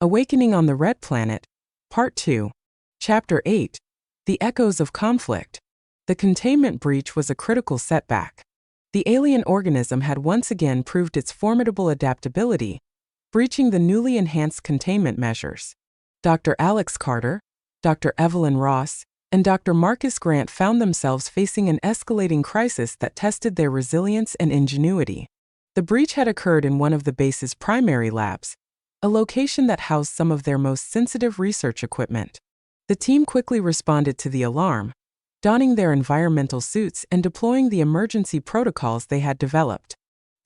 Awakening on the Red Planet, Part 2, Chapter 8, The Echoes of Conflict. The containment breach was a critical setback. The alien organism had once again proved its formidable adaptability, breaching the newly enhanced containment measures. Dr. Alex Carter, Dr. Evelyn Ross, and Dr. Marcus Grant found themselves facing an escalating crisis that tested their resilience and ingenuity. The breach had occurred in one of the base's primary labs, a location that housed some of their most sensitive research equipment. The team quickly responded to the alarm, donning their environmental suits and deploying the emergency protocols they had developed.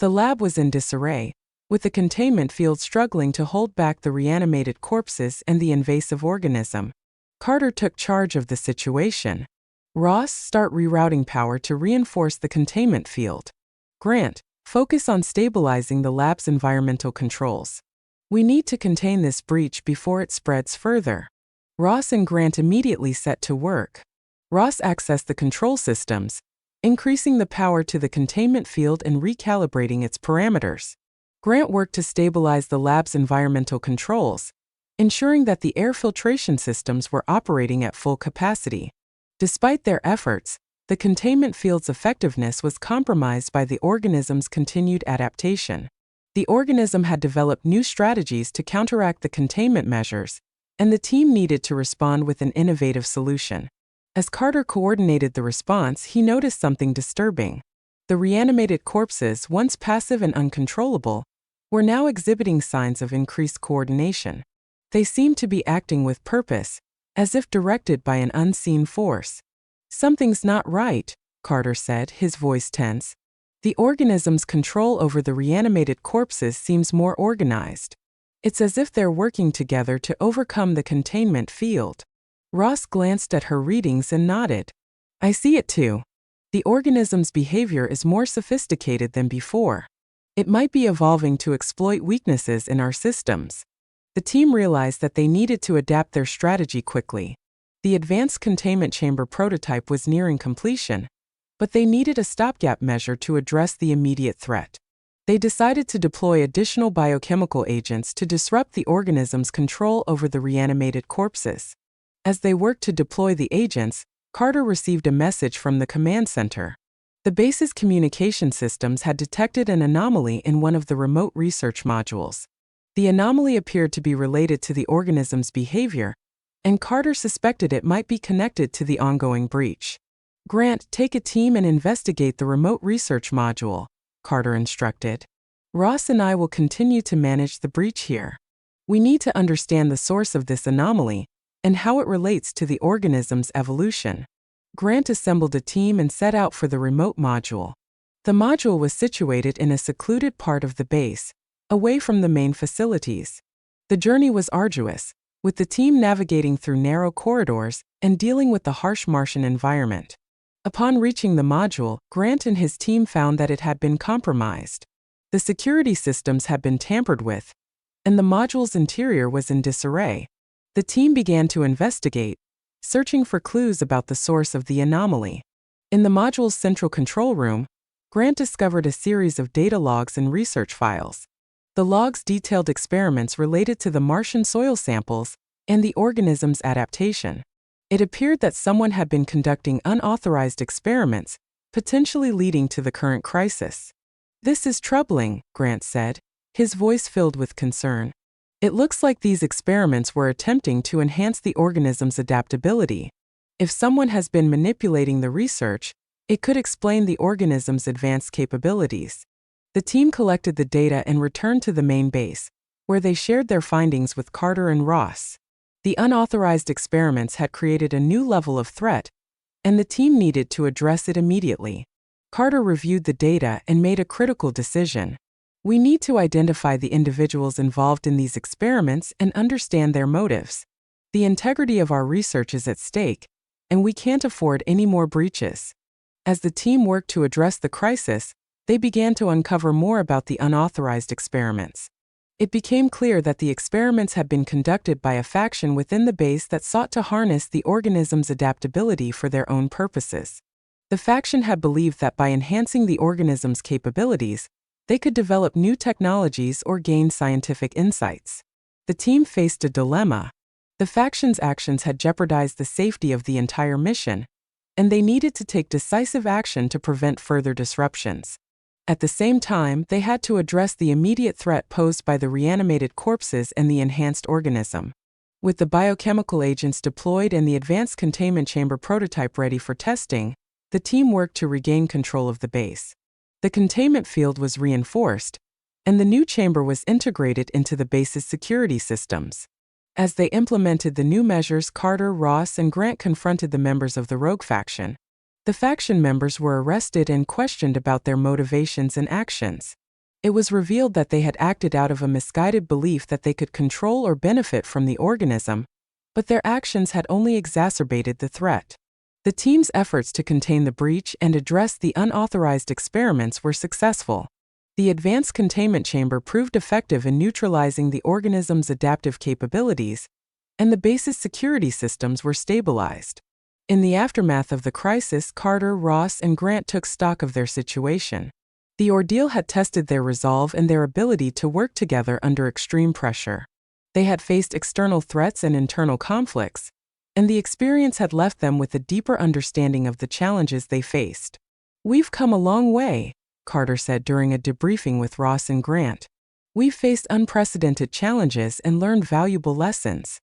The lab was in disarray, with the containment field struggling to hold back the reanimated corpses and the invasive organism. Carter took charge of the situation. Ross, start rerouting power to reinforce the containment field. Grant, focus on stabilizing the lab's environmental controls. We need to contain this breach before it spreads further. Ross and Grant immediately set to work. Ross accessed the control systems, increasing the power to the containment field and recalibrating its parameters. Grant worked to stabilize the lab's environmental controls, ensuring that the air filtration systems were operating at full capacity. Despite their efforts, the containment field's effectiveness was compromised by the organism's continued adaptation. The organism had developed new strategies to counteract the containment measures, and the team needed to respond with an innovative solution. As Carter coordinated the response, he noticed something disturbing. The reanimated corpses, once passive and uncontrollable, were now exhibiting signs of increased coordination. They seemed to be acting with purpose, as if directed by an unseen force. "Something's not right," Carter said, his voice tense. "The organism's control over the reanimated corpses seems more organized. It's as if they're working together to overcome the containment field." Ross glanced at her readings and nodded. "I see it too. The organism's behavior is more sophisticated than before. It might be evolving to exploit weaknesses in our systems." The team realized that they needed to adapt their strategy quickly. The advanced containment chamber prototype was nearing completion, but they needed a stopgap measure to address the immediate threat. They decided to deploy additional biochemical agents to disrupt the organism's control over the reanimated corpses. As they worked to deploy the agents, Carter received a message from the command center. The base's communication systems had detected an anomaly in one of the remote research modules. The anomaly appeared to be related to the organism's behavior, and Carter suspected it might be connected to the ongoing breach. "Grant, take a team and investigate the remote research module," Carter instructed. "Ross and I will continue to manage the breach here. We need to understand the source of this anomaly and how it relates to the organism's evolution." Grant assembled a team and set out for the remote module. The module was situated in a secluded part of the base, away from the main facilities. The journey was arduous, with the team navigating through narrow corridors and dealing with the harsh Martian environment. Upon reaching the module, Grant and his team found that it had been compromised. The security systems had been tampered with, and the module's interior was in disarray. The team began to investigate, searching for clues about the source of the anomaly. In the module's central control room, Grant discovered a series of data logs and research files. The logs detailed experiments related to the Martian soil samples and the organism's adaptation. It appeared that someone had been conducting unauthorized experiments, potentially leading to the current crisis. "This is troubling," Grant said, his voice filled with concern. "It looks like these experiments were attempting to enhance the organism's adaptability. If someone has been manipulating the research, it could explain the organism's advanced capabilities." The team collected the data and returned to the main base, where they shared their findings with Carter and Ross. The unauthorized experiments had created a new level of threat, and the team needed to address it immediately. Carter reviewed the data and made a critical decision. "We need to identify the individuals involved in these experiments and understand their motives. The integrity of our research is at stake, and we can't afford any more breaches." As the team worked to address the crisis, they began to uncover more about the unauthorized experiments. It became clear that the experiments had been conducted by a faction within the base that sought to harness the organism's adaptability for their own purposes. The faction had believed that by enhancing the organism's capabilities, they could develop new technologies or gain scientific insights. The team faced a dilemma. The faction's actions had jeopardized the safety of the entire mission, and they needed to take decisive action to prevent further disruptions. At the same time, they had to address the immediate threat posed by the reanimated corpses and the enhanced organism. With the biochemical agents deployed and the advanced containment chamber prototype ready for testing, the team worked to regain control of the base. The containment field was reinforced, and the new chamber was integrated into the base's security systems. As they implemented the new measures, Carter, Ross, and Grant confronted the members of the Rogue faction. The faction members were arrested and questioned about their motivations and actions. It was revealed that they had acted out of a misguided belief that they could control or benefit from the organism, but their actions had only exacerbated the threat. The team's efforts to contain the breach and address the unauthorized experiments were successful. The advanced containment chamber proved effective in neutralizing the organism's adaptive capabilities, and the base's security systems were stabilized. In the aftermath of the crisis, Carter, Ross, and Grant took stock of their situation. The ordeal had tested their resolve and their ability to work together under extreme pressure. They had faced external threats and internal conflicts, and the experience had left them with a deeper understanding of the challenges they faced. "We've come a long way," Carter said during a debriefing with Ross and Grant. "We've faced unprecedented challenges and learned valuable lessons.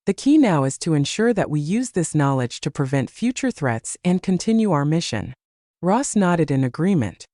The key now is to ensure that we use this knowledge to prevent future threats and continue our mission." Ross nodded in agreement.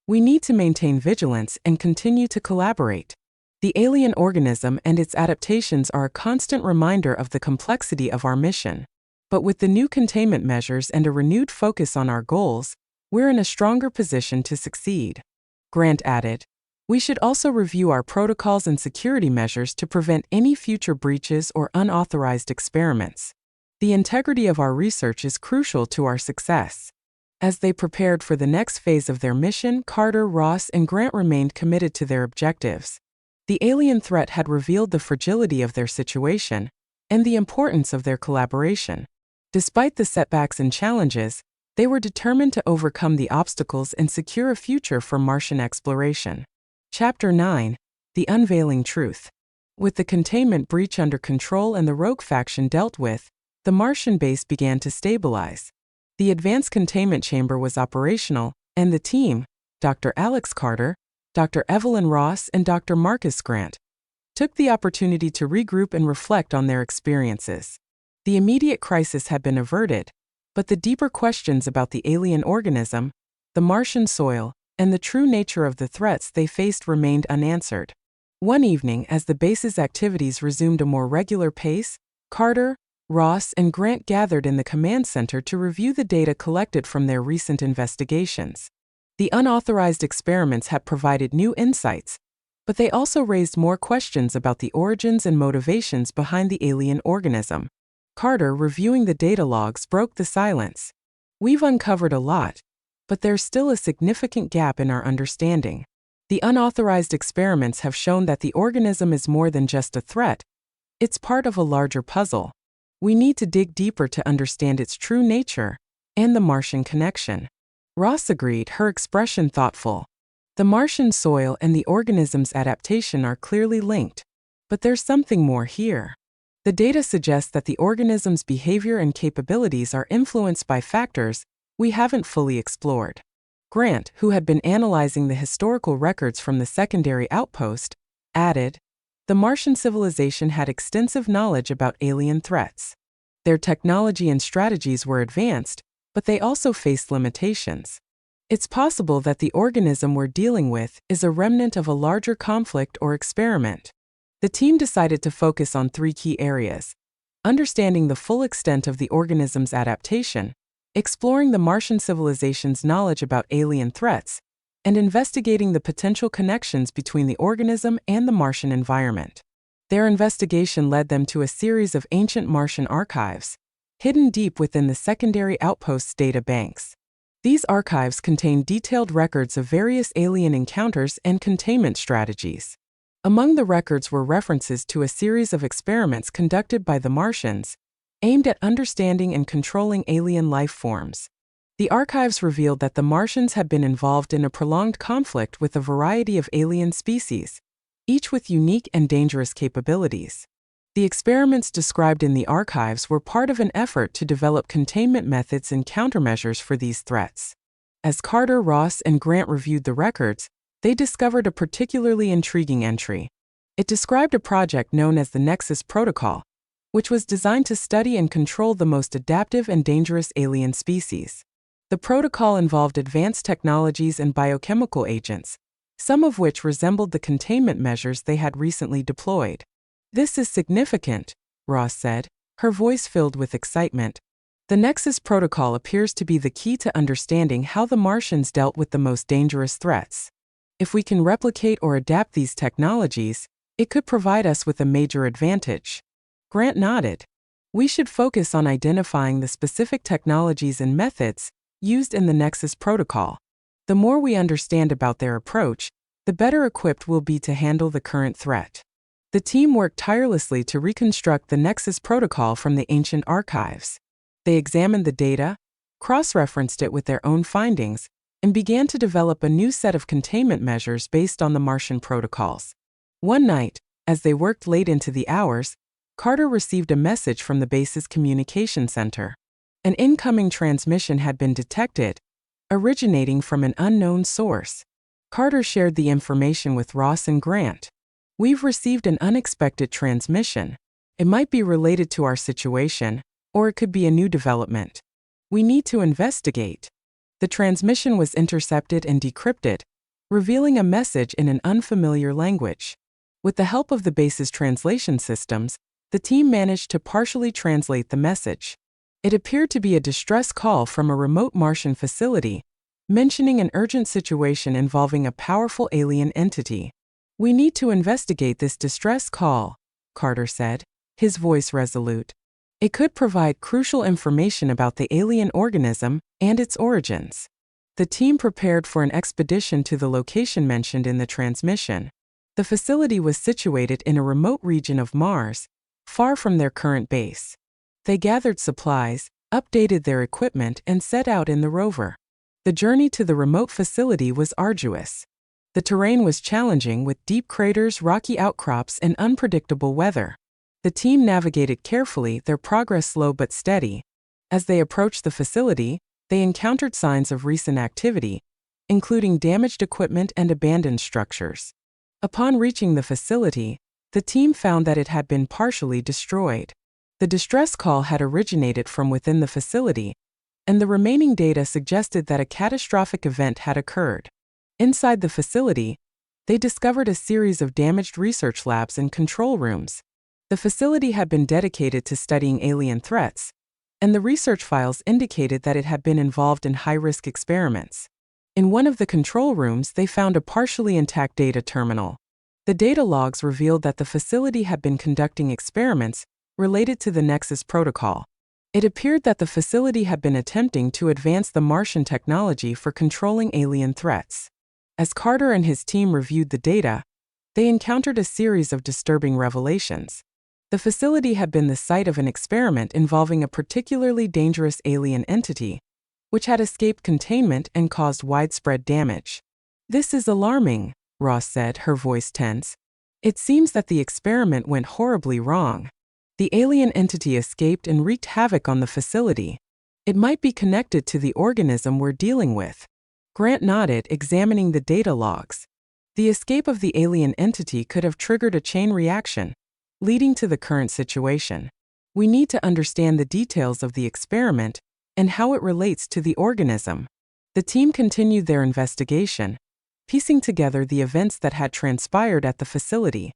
"We need to maintain vigilance and continue to collaborate. The alien organism and its adaptations are a constant reminder of the complexity of our mission. But with the new containment measures and a renewed focus on our goals, we're in a stronger position to succeed." Grant added, "We should also review our protocols and security measures to prevent any future breaches or unauthorized experiments. The integrity of our research is crucial to our success." As they prepared for the next phase of their mission, Carter, Ross, and Grant remained committed to their objectives. The alien threat had revealed the fragility of their situation and the importance of their collaboration. Despite the setbacks and challenges, they were determined to overcome the obstacles and secure a future for Martian exploration. Chapter 9: The Unveiling Truth. With the containment breach under control and the Rogue faction dealt with, the Martian base began to stabilize. The advanced containment chamber was operational, and the team, Dr. Alex Carter, Dr. Evelyn Ross, and Dr. Marcus Grant, took the opportunity to regroup and reflect on their experiences. The immediate crisis had been averted, but the deeper questions about the alien organism, the Martian soil, and the true nature of the threats they faced remained unanswered. One evening, as the base's activities resumed a more regular pace, Carter, Ross, and Grant gathered in the command center to review the data collected from their recent investigations. The unauthorized experiments had provided new insights, but they also raised more questions about the origins and motivations behind the alien organism. Carter, reviewing the data logs, broke the silence. "We've uncovered a lot, but there's still a significant gap in our understanding. The unauthorized experiments have shown that the organism is more than just a threat. It's part of a larger puzzle. We need to dig deeper to understand its true nature and the Martian connection." Ross agreed, her expression thoughtful. "The Martian soil and the organism's adaptation are clearly linked, but there's something more here. The data suggests that the organism's behavior and capabilities are influenced by factors we haven't fully explored." Grant, who had been analyzing the historical records from the secondary outpost, added, "The Martian civilization had extensive knowledge about alien threats. Their technology and strategies were advanced, but they also faced limitations. It's possible that the organism we're dealing with is a remnant of a larger conflict or experiment." The team decided to focus on 3 key areas: understanding the full extent of the organism's adaptation, exploring the Martian civilization's knowledge about alien threats, and investigating the potential connections between the organism and the Martian environment. Their investigation led them to a series of ancient Martian archives, hidden deep within the secondary outpost's data banks. These archives contain detailed records of various alien encounters and containment strategies. Among the records were references to a series of experiments conducted by the Martians, aimed at understanding and controlling alien life forms. The archives revealed that the Martians had been involved in a prolonged conflict with a variety of alien species, each with unique and dangerous capabilities. The experiments described in the archives were part of an effort to develop containment methods and countermeasures for these threats. As Carter, Ross, and Grant reviewed the records, they discovered a particularly intriguing entry. It described a project known as the Nexus Protocol, which was designed to study and control the most adaptive and dangerous alien species. The protocol involved advanced technologies and biochemical agents, some of which resembled the containment measures they had recently deployed. "This is significant," Ross said, her voice filled with excitement. "The Nexus Protocol appears to be the key to understanding how the Martians dealt with the most dangerous threats. If we can replicate or adapt these technologies, it could provide us with a major advantage." Grant nodded. "We should focus on identifying the specific technologies and methods used in the Nexus Protocol. The more we understand about their approach, the better equipped we'll be to handle the current threat." The team worked tirelessly to reconstruct the Nexus Protocol from the ancient archives. They examined the data, cross-referenced it with their own findings, and began to develop a new set of containment measures based on the Martian protocols. One night, as they worked late into the hours, Carter received a message from the base's communication center. An incoming transmission had been detected, originating from an unknown source. Carter shared the information with Ross and Grant. "We've received an unexpected transmission. It might be related to our situation, or it could be a new development. We need to investigate." The transmission was intercepted and decrypted, revealing a message in an unfamiliar language. With the help of the base's translation systems, the team managed to partially translate the message. It appeared to be a distress call from a remote Martian facility, mentioning an urgent situation involving a powerful alien entity. "We need to investigate this distress call," Carter said, his voice resolute. "It could provide crucial information about the alien organism and its origins." The team prepared for an expedition to the location mentioned in the transmission. The facility was situated in a remote region of Mars, far from their current base. They gathered supplies, updated their equipment, and set out in the rover. The journey to the remote facility was arduous. The terrain was challenging with deep craters, rocky outcrops, and unpredictable weather. The team navigated carefully, their progress slow but steady. As they approached the facility, they encountered signs of recent activity, including damaged equipment and abandoned structures. Upon reaching the facility, the team found that it had been partially destroyed. The distress call had originated from within the facility, and the remaining data suggested that a catastrophic event had occurred. Inside the facility, they discovered a series of damaged research labs and control rooms. The facility had been dedicated to studying alien threats, and the research files indicated that it had been involved in high-risk experiments. In one of the control rooms, they found a partially intact data terminal. The data logs revealed that the facility had been conducting experiments related to the Nexus Protocol. It appeared that the facility had been attempting to advance the Martian technology for controlling alien threats. As Carter and his team reviewed the data, they encountered a series of disturbing revelations. The facility had been the site of an experiment involving a particularly dangerous alien entity, which had escaped containment and caused widespread damage. "This is alarming," Ross said, her voice tense. "It seems that the experiment went horribly wrong. The alien entity escaped and wreaked havoc on the facility. It might be connected to the organism we're dealing with." Grant nodded, examining the data logs. The escape of the alien entity could have triggered a chain reaction, leading to the current situation. "We need to understand the details of the experiment and how it relates to the organism." The team continued their investigation, piecing together the events that had transpired at the facility.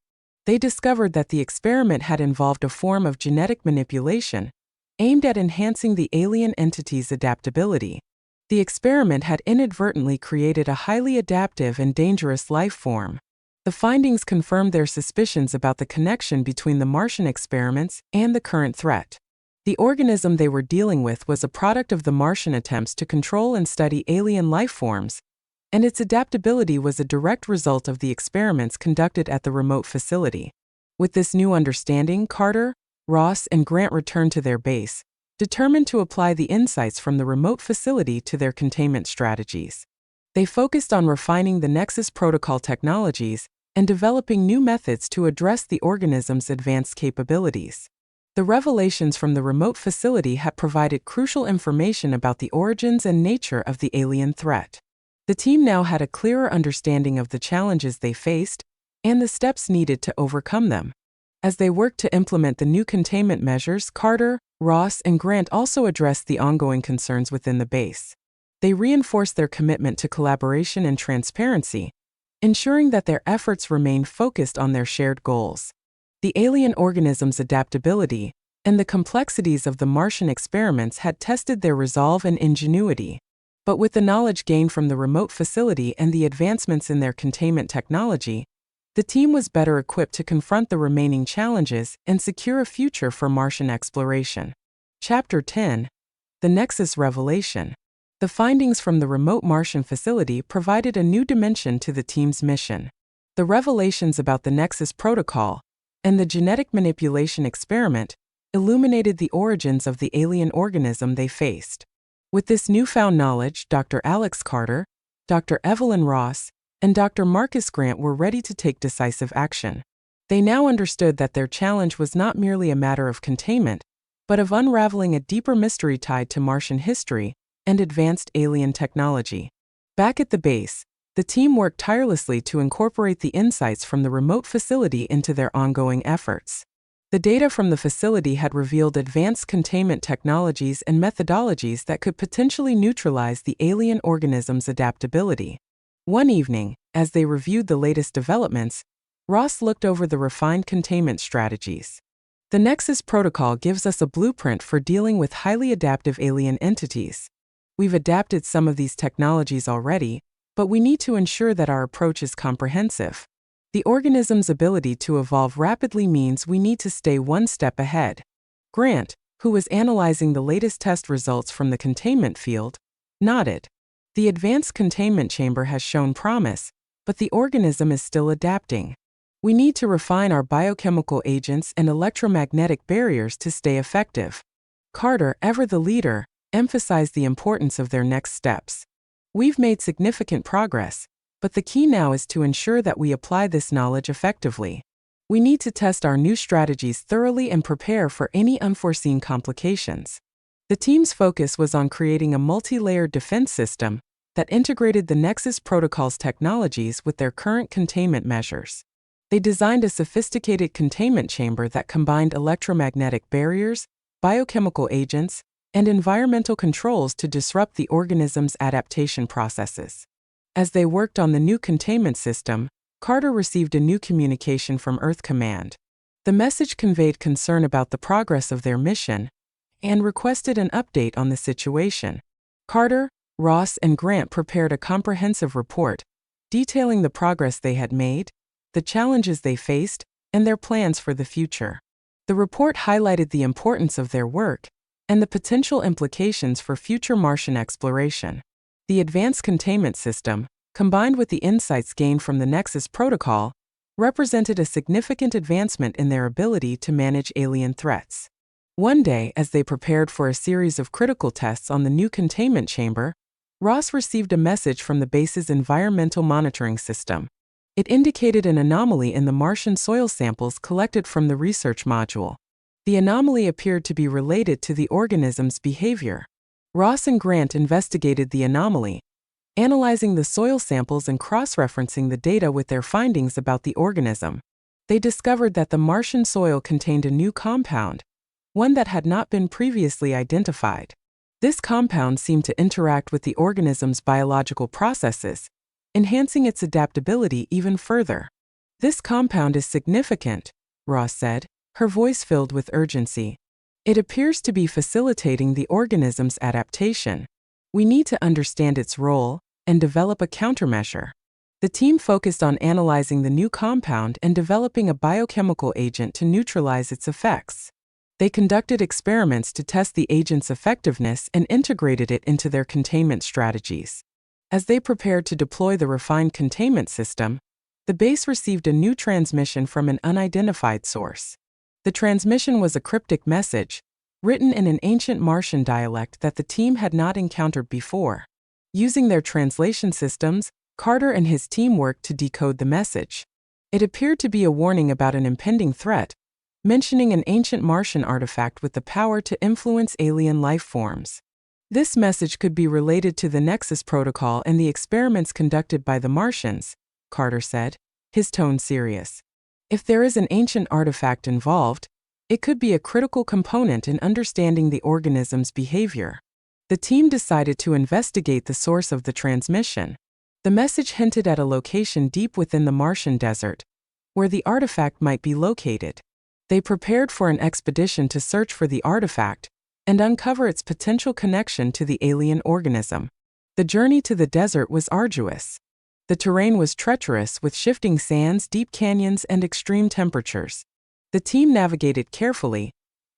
They discovered that the experiment had involved a form of genetic manipulation aimed at enhancing the alien entity's adaptability. The experiment had inadvertently created a highly adaptive and dangerous life form. The findings confirmed their suspicions about the connection between the Martian experiments and the current threat. The organism they were dealing with was a product of the Martian attempts to control and study alien life forms, and its adaptability was a direct result of the experiments conducted at the remote facility. With this new understanding, Carter, Ross, and Grant returned to their base, determined to apply the insights from the remote facility to their containment strategies. They focused on refining the Nexus Protocol technologies and developing new methods to address the organism's advanced capabilities. The revelations from the remote facility had provided crucial information about the origins and nature of the alien threat. The team now had a clearer understanding of the challenges they faced and the steps needed to overcome them. As they worked to implement the new containment measures, Carter, Ross, and Grant also addressed the ongoing concerns within the base. They reinforced their commitment to collaboration and transparency, ensuring that their efforts remain focused on their shared goals. The alien organism's adaptability and the complexities of the Martian experiments had tested their resolve and ingenuity. But with the knowledge gained from the remote facility and the advancements in their containment technology, the team was better equipped to confront the remaining challenges and secure a future for Martian exploration. Chapter 10: The Nexus Revelation. The findings from the remote Martian facility provided a new dimension to the team's mission. The revelations about the Nexus protocol and the genetic manipulation experiment illuminated the origins of the alien organism they faced. With this newfound knowledge, Dr. Alex Carter, Dr. Evelyn Ross, and Dr. Marcus Grant were ready to take decisive action. They now understood that their challenge was not merely a matter of containment, but of unraveling a deeper mystery tied to Martian history and advanced alien technology. Back at the base, the team worked tirelessly to incorporate the insights from the remote facility into their ongoing efforts. The data from the facility had revealed advanced containment technologies and methodologies that could potentially neutralize the alien organism's adaptability. One evening, as they reviewed the latest developments, Ross looked over the refined containment strategies. The Nexus protocol gives us a blueprint for dealing with highly adaptive alien entities. We've adapted some of these technologies already, but we need to ensure that our approach is comprehensive. The organism's ability to evolve rapidly means we need to stay one step ahead. Grant, who was analyzing the latest test results from the containment field, nodded. The advanced containment chamber has shown promise, but the organism is still adapting. We need to refine our biochemical agents and electromagnetic barriers to stay effective. Carter, ever the leader, emphasized the importance of their next steps. We've made significant progress, but the key now is to ensure that we apply this knowledge effectively. We need to test our new strategies thoroughly and prepare for any unforeseen complications. The team's focus was on creating a multi-layered defense system that integrated the Nexus protocol's technologies with their current containment measures. They designed a sophisticated containment chamber that combined electromagnetic barriers, biochemical agents, and environmental controls to disrupt the organism's adaptation processes. As they worked on the new containment system, Carter received a new communication from Earth Command. The message conveyed concern about the progress of their mission and requested an update on the situation. Carter, Ross, and Grant prepared a comprehensive report detailing the progress they had made, the challenges they faced, and their plans for the future. The report highlighted the importance of their work and the potential implications for future Martian exploration. The advanced containment system, combined with the insights gained from the Nexus protocol, represented a significant advancement in their ability to manage alien threats. One day, as they prepared for a series of critical tests on the new containment chamber, Ross received a message from the base's environmental monitoring system. It indicated an anomaly in the Martian soil samples collected from the research module. The anomaly appeared to be related to the organism's behavior. Ross and Grant investigated the anomaly, analyzing the soil samples and cross-referencing the data with their findings about the organism. They discovered that the Martian soil contained a new compound, one that had not been previously identified. This compound seemed to interact with the organism's biological processes, enhancing its adaptability even further. "This compound is significant," Ross said, her voice filled with urgency. "It appears to be facilitating the organism's adaptation. We need to understand its role and develop a countermeasure." The team focused on analyzing the new compound and developing a biochemical agent to neutralize its effects. They conducted experiments to test the agent's effectiveness and integrated it into their containment strategies. As they prepared to deploy the refined containment system, the base received a new transmission from an unidentified source. The transmission was a cryptic message, written in an ancient Martian dialect that the team had not encountered before. Using their translation systems, Carter and his team worked to decode the message. It appeared to be a warning about an impending threat, mentioning an ancient Martian artifact with the power to influence alien life forms. This message could be related to the Nexus Protocol and the experiments conducted by the Martians, Carter said, his tone serious. If there is an ancient artifact involved, it could be a critical component in understanding the organism's behavior. The team decided to investigate the source of the transmission. The message hinted at a location deep within the Martian desert, where the artifact might be located. They prepared for an expedition to search for the artifact and uncover its potential connection to the alien organism. The journey to the desert was arduous. The terrain was treacherous with shifting sands, deep canyons, and extreme temperatures. The team navigated carefully,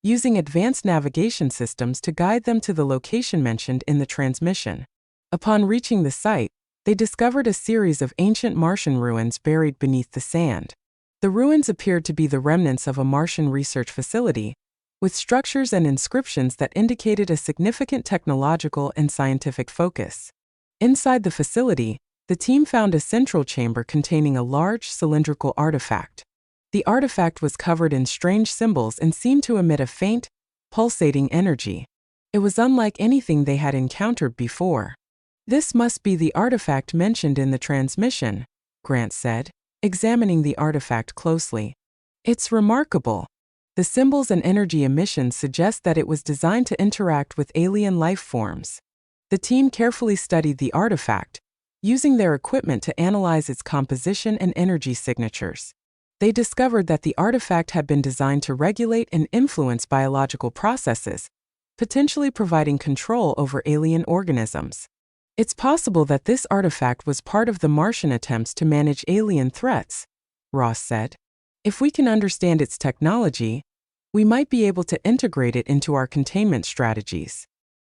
using advanced navigation systems to guide them to the location mentioned in the transmission. Upon reaching the site, they discovered a series of ancient Martian ruins buried beneath the sand. The ruins appeared to be the remnants of a Martian research facility, with structures and inscriptions that indicated a significant technological and scientific focus. Inside the facility, the team found a central chamber containing a large cylindrical artifact. The artifact was covered in strange symbols and seemed to emit a faint, pulsating energy. It was unlike anything they had encountered before. "This must be the artifact mentioned in the transmission," Grant said, examining the artifact closely. "It's remarkable. The symbols and energy emissions suggest that it was designed to interact with alien life forms." The team carefully studied the artifact, using their equipment to analyze its composition and energy signatures. They discovered that the artifact had been designed to regulate and influence biological processes, potentially providing control over alien organisms. "It's possible that this artifact was part of the Martian attempts to manage alien threats," Ross said. "If we can understand its technology, we might be able to integrate it into our containment strategies."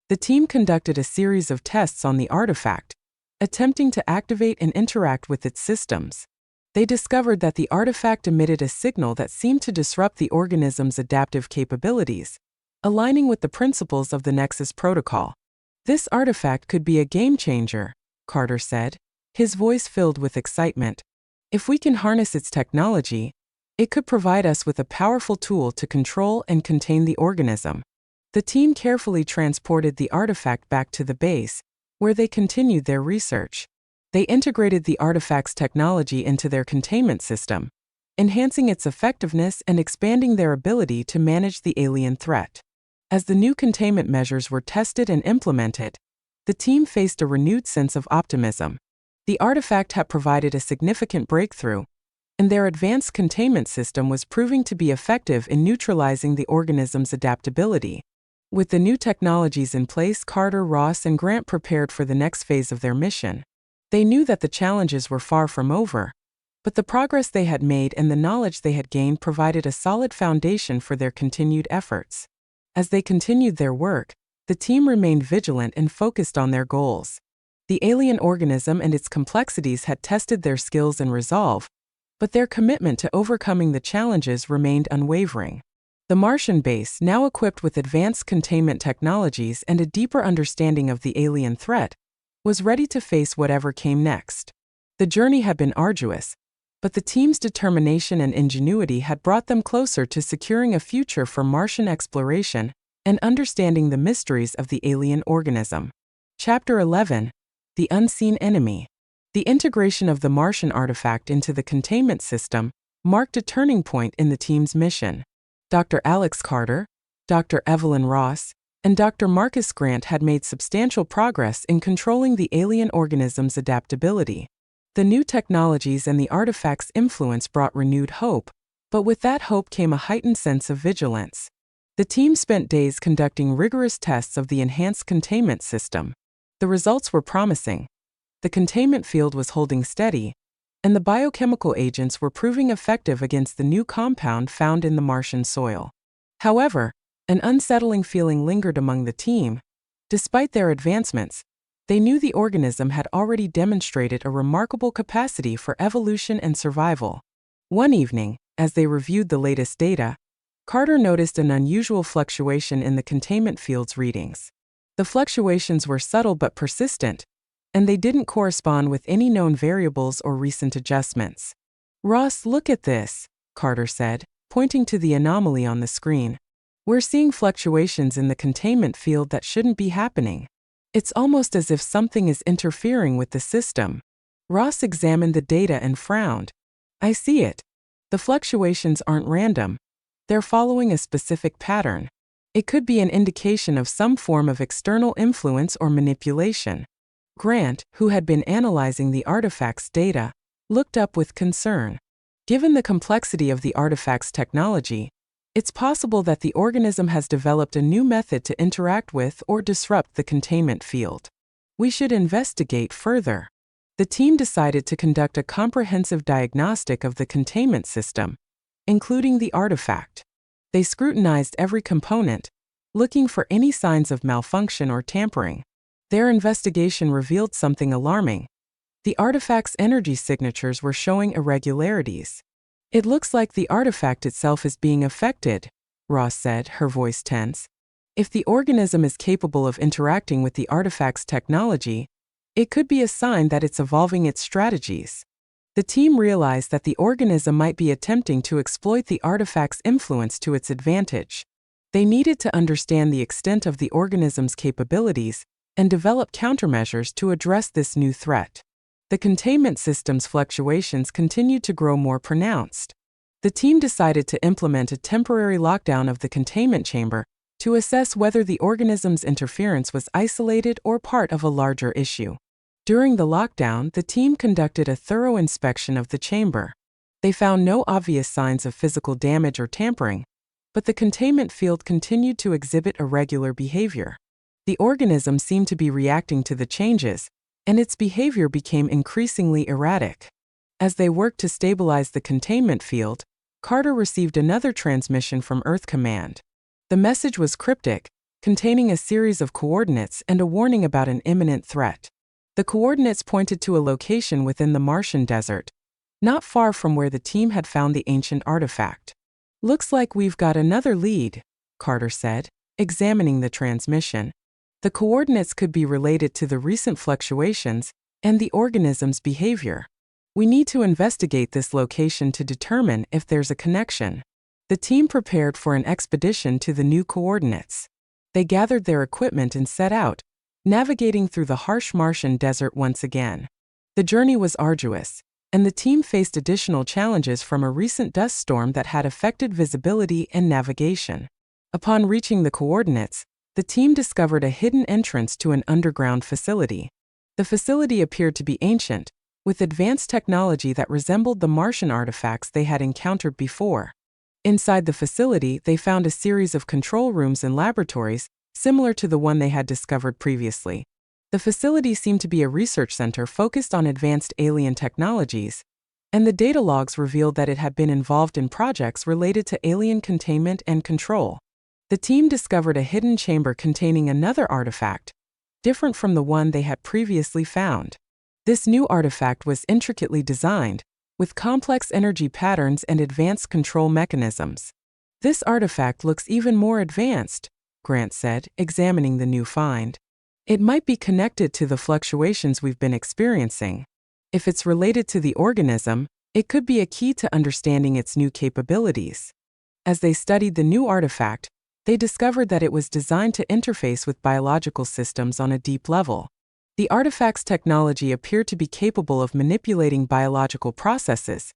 The team conducted a series of tests on the artifact, attempting to activate and interact with its systems. They discovered that the artifact emitted a signal that seemed to disrupt the organism's adaptive capabilities, aligning with the principles of the Nexus Protocol. "This artifact could be a game changer," Carter said, his voice filled with excitement. "If we can harness its technology, it could provide us with a powerful tool to control and contain the organism." The team carefully transported the artifact back to the base, where they continued their research. They integrated the artifact's technology into their containment system, enhancing its effectiveness and expanding their ability to manage the alien threat. As the new containment measures were tested and implemented, the team faced a renewed sense of optimism. The artifact had provided a significant breakthrough, and their advanced containment system was proving to be effective in neutralizing the organism's adaptability. With the new technologies in place, Carter, Ross, and Grant prepared for the next phase of their mission. They knew that the challenges were far from over, but the progress they had made and the knowledge they had gained provided a solid foundation for their continued efforts. As they continued their work, the team remained vigilant and focused on their goals. The alien organism and its complexities had tested their skills and resolve, but their commitment to overcoming the challenges remained unwavering. The Martian base, now equipped with advanced containment technologies and a deeper understanding of the alien threat, was ready to face whatever came next. The journey had been arduous, but the team's determination and ingenuity had brought them closer to securing a future for Martian exploration and understanding the mysteries of the alien organism. Chapter 11: The Unseen Enemy. The integration of the Martian artifact into the containment system marked a turning point in the team's mission. Dr. Alex Carter, Dr. Evelyn Ross, and Dr. Marcus Grant had made substantial progress in controlling the alien organism's adaptability. The new technologies and the artifact's influence brought renewed hope, but with that hope came a heightened sense of vigilance. The team spent days conducting rigorous tests of the enhanced containment system. The results were promising. The containment field was holding steady, and the biochemical agents were proving effective against the new compound found in the Martian soil. However, an unsettling feeling lingered among the team. Despite their advancements, they knew the organism had already demonstrated a remarkable capacity for evolution and survival. One evening, as they reviewed the latest data, Carter noticed an unusual fluctuation in the containment field's readings. The fluctuations were subtle but persistent, and they didn't correspond with any known variables or recent adjustments. Ross, look at this, Carter said, pointing to the anomaly on the screen. We're seeing fluctuations in the containment field that shouldn't be happening. It's almost as if something is interfering with the system. Ross examined the data and frowned. I see it. The fluctuations aren't random. They're following a specific pattern. It could be an indication of some form of external influence or manipulation. Grant, who had been analyzing the artifact's data, looked up with concern. Given the complexity of the artifact's technology, it's possible that the organism has developed a new method to interact with or disrupt the containment field. We should investigate further. The team decided to conduct a comprehensive diagnostic of the containment system, including the artifact. They scrutinized every component, looking for any signs of malfunction or tampering. Their investigation revealed something alarming. The artifact's energy signatures were showing irregularities. It looks like the artifact itself is being affected, Ross said, her voice tense. If the organism is capable of interacting with the artifact's technology, it could be a sign that it's evolving its strategies. The team realized that the organism might be attempting to exploit the artifact's influence to its advantage. They needed to understand the extent of the organism's capabilities and develop countermeasures to address this new threat. The containment system's fluctuations continued to grow more pronounced. The team decided to implement a temporary lockdown of the containment chamber to assess whether the organism's interference was isolated or part of a larger issue. During the lockdown, the team conducted a thorough inspection of the chamber. They found no obvious signs of physical damage or tampering, but the containment field continued to exhibit irregular behavior. The organism seemed to be reacting to the changes, and its behavior became increasingly erratic. As they worked to stabilize the containment field, Carter received another transmission from Earth Command. The message was cryptic, containing a series of coordinates and a warning about an imminent threat. The coordinates pointed to a location within the Martian desert, not far from where the team had found the ancient artifact. Looks like we've got another lead, Carter said, examining the transmission. The coordinates could be related to the recent fluctuations and the organism's behavior. We need to investigate this location to determine if there's a connection. The team prepared for an expedition to the new coordinates. They gathered their equipment and set out, navigating through the harsh Martian desert once again. The journey was arduous, and the team faced additional challenges from a recent dust storm that had affected visibility and navigation. Upon reaching the coordinates, the team discovered a hidden entrance to an underground facility. The facility appeared to be ancient, with advanced technology that resembled the Martian artifacts they had encountered before. Inside the facility, they found a series of control rooms and laboratories, similar to the one they had discovered previously. The facility seemed to be a research center focused on advanced alien technologies, and the data logs revealed that it had been involved in projects related to alien containment and control. The team discovered a hidden chamber containing another artifact, different from the one they had previously found. This new artifact was intricately designed, with complex energy patterns and advanced control mechanisms. This artifact looks even more advanced, Grant said, examining the new find. It might be connected to the fluctuations we've been experiencing. If it's related to the organism, it could be a key to understanding its new capabilities. As they studied the new artifact, they discovered that it was designed to interface with biological systems on a deep level. The artifact's technology appeared to be capable of manipulating biological processes,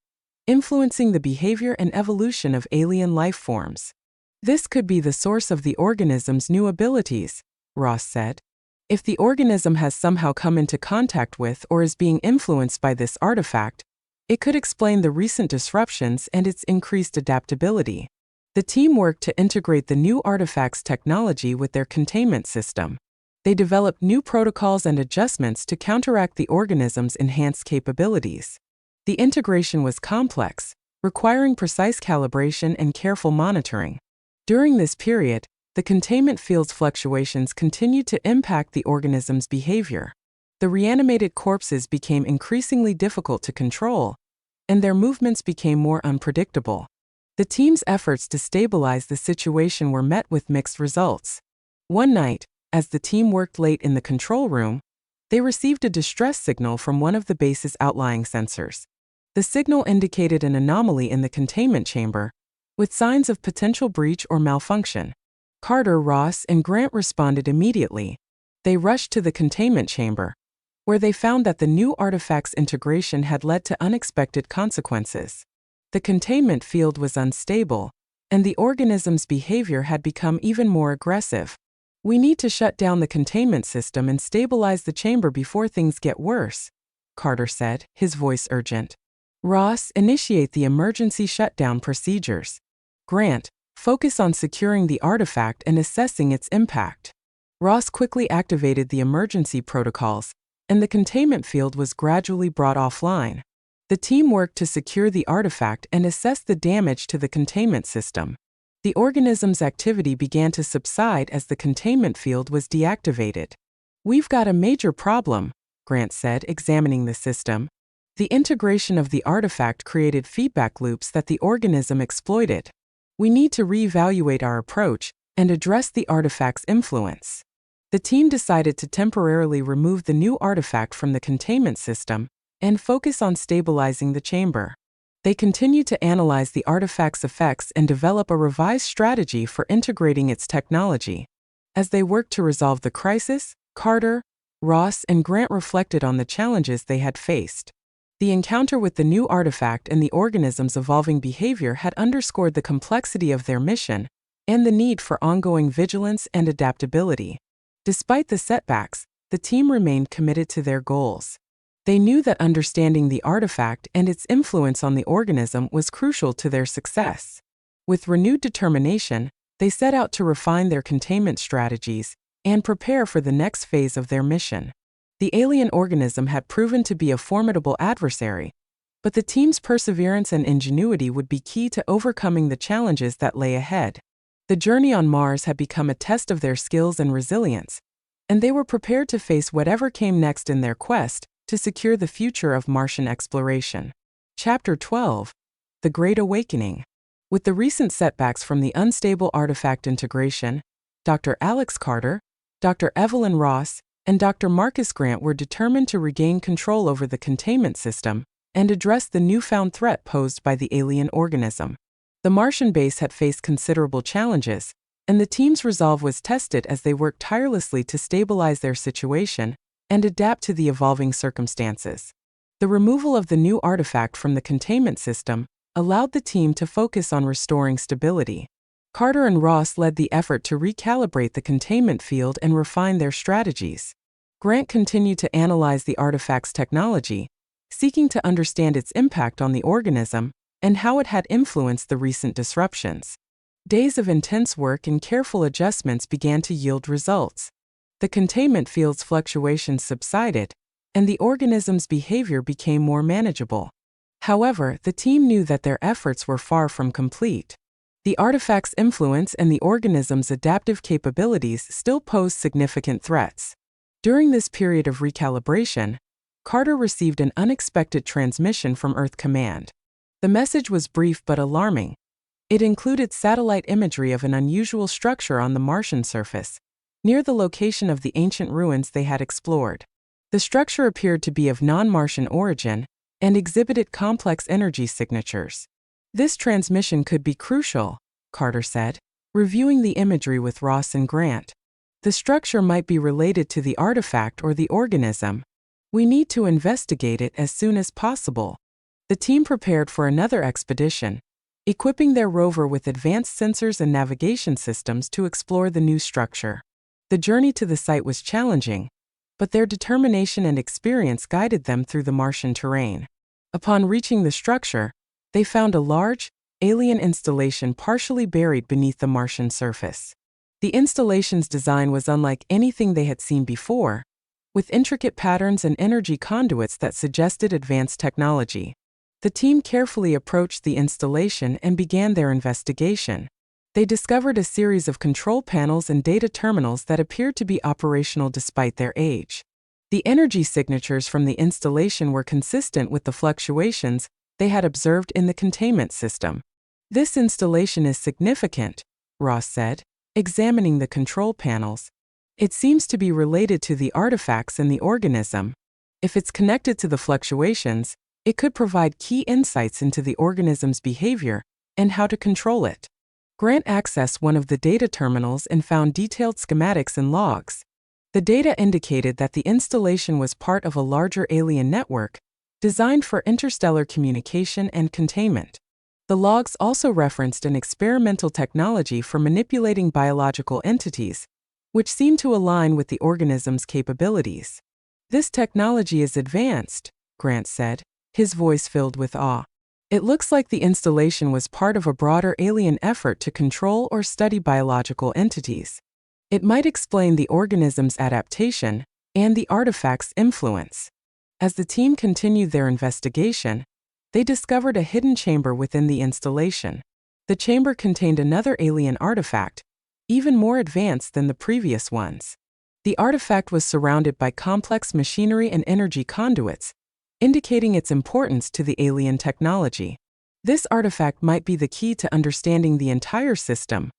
influencing the behavior and evolution of alien life forms. This could be the source of the organism's new abilities, Ross said. If the organism has somehow come into contact with or is being influenced by this artifact, it could explain the recent disruptions and its increased adaptability. The team worked to integrate the new artifact's technology with their containment system. They developed new protocols and adjustments to counteract the organism's enhanced capabilities. The integration was complex, requiring precise calibration and careful monitoring. During this period, the containment field's fluctuations continued to impact the organism's behavior. The reanimated corpses became increasingly difficult to control, and their movements became more unpredictable. The team's efforts to stabilize the situation were met with mixed results. One night, as the team worked late in the control room, they received a distress signal from one of the base's outlying sensors. The signal indicated an anomaly in the containment chamber, with signs of potential breach or malfunction. Carter, Ross, and Grant responded immediately. They rushed to the containment chamber, where they found that the new artifact's integration had led to unexpected consequences. The containment field was unstable, and the organism's behavior had become even more aggressive. "We need to shut down the containment system and stabilize the chamber before things get worse," Carter said, his voice urgent. Ross, initiate the emergency shutdown procedures. Grant, focus on securing the artifact and assessing its impact. Ross quickly activated the emergency protocols, and the containment field was gradually brought offline. The team worked to secure the artifact and assess the damage to the containment system. The organism's activity began to subside as the containment field was deactivated. "We've got a major problem," Grant said, examining the system. The integration of the artifact created feedback loops that the organism exploited. "We need to reevaluate our approach and address the artifact's influence." The team decided to temporarily remove the new artifact from the containment system and focus on stabilizing the chamber. They continued to analyze the artifact's effects and develop a revised strategy for integrating its technology. As they worked to resolve the crisis, Carter, Ross, and Grant reflected on the challenges they had faced. The encounter with the new artifact and the organism's evolving behavior had underscored the complexity of their mission and the need for ongoing vigilance and adaptability. Despite the setbacks, the team remained committed to their goals. They knew that understanding the artifact and its influence on the organism was crucial to their success. With renewed determination, they set out to refine their containment strategies and prepare for the next phase of their mission. The alien organism had proven to be a formidable adversary, but the team's perseverance and ingenuity would be key to overcoming the challenges that lay ahead. The journey on Mars had become a test of their skills and resilience, and they were prepared to face whatever came next in their quest to secure the future of Martian exploration. Chapter 12: The Great Awakening. With the recent setbacks from the unstable artifact integration, Dr. Alex Carter, Dr. Evelyn Ross, and Dr. Marcus Grant were determined to regain control over the containment system and address the newfound threat posed by the alien organism. The Martian base had faced considerable challenges, and the team's resolve was tested as they worked tirelessly to stabilize their situation and adapt to the evolving circumstances. The removal of the new artifact from the containment system allowed the team to focus on restoring stability. Carter and Ross led the effort to recalibrate the containment field and refine their strategies. Grant continued to analyze the artifact's technology, seeking to understand its impact on the organism and how it had influenced the recent disruptions. Days of intense work and careful adjustments began to yield results. The containment field's fluctuations subsided, and the organism's behavior became more manageable. However, the team knew that their efforts were far from complete. The artifact's influence and the organism's adaptive capabilities still posed significant threats. During this period of recalibration, Carter received an unexpected transmission from Earth Command. The message was brief but alarming. It included satellite imagery of an unusual structure on the Martian surface, near the location of the ancient ruins they had explored. The structure appeared to be of non-Martian origin and exhibited complex energy signatures. "This transmission could be crucial," Carter said, reviewing the imagery with Ross and Grant. "The structure might be related to the artifact or the organism. We need to investigate it as soon as possible." The team prepared for another expedition, equipping their rover with advanced sensors and navigation systems to explore the new structure. The journey to the site was challenging, but their determination and experience guided them through the Martian terrain. Upon reaching the structure, they found a large, alien installation partially buried beneath the Martian surface. The installation's design was unlike anything they had seen before, with intricate patterns and energy conduits that suggested advanced technology. The team carefully approached the installation and began their investigation. They discovered a series of control panels and data terminals that appeared to be operational despite their age. The energy signatures from the installation were consistent with the fluctuations they had observed in the containment system. "This installation is significant," Ross said, examining the control panels. "It seems to be related to the artifacts in the organism. If it's connected to the fluctuations, It could provide key insights into the organism's behavior and how to control it. Grant accessed one of the data terminals and found detailed schematics and logs. The data indicated that the installation was part of a larger alien network designed for interstellar communication and containment. The logs also referenced an experimental technology for manipulating biological entities, which seemed to align with the organism's capabilities. "This technology is advanced," Grant said, his voice filled with awe. "It looks like the installation was part of a broader alien effort to control or study biological entities. It might explain the organism's adaptation and the artifact's influence." As the team continued their investigation, they discovered a hidden chamber within the installation. The chamber contained another alien artifact, even more advanced than the previous ones. The artifact was surrounded by complex machinery and energy conduits, indicating its importance to the alien technology. "This artifact might be the key to understanding the entire system,"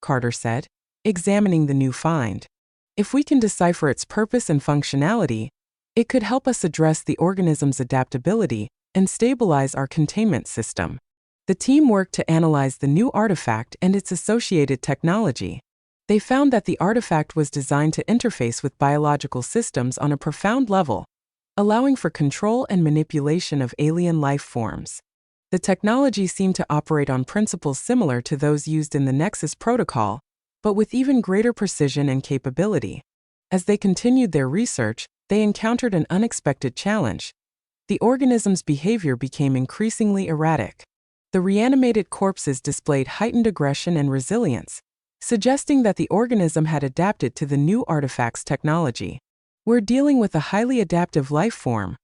Carter said, examining the new find. "If we can decipher its purpose and functionality, it could help us address the organism's adaptability and stabilize our containment system." The team worked to analyze the new artifact and its associated technology. They found that the artifact was designed to interface with biological systems on a profound level, allowing for control and manipulation of alien life forms. The technology seemed to operate on principles similar to those used in the Nexus protocol, but with even greater precision and capability. As they continued their research, they encountered an unexpected challenge. The organism's behavior became increasingly erratic. The reanimated corpses displayed heightened aggression and resilience, suggesting that the organism had adapted to the new artifact's technology. "We're dealing with a highly adaptive life form,"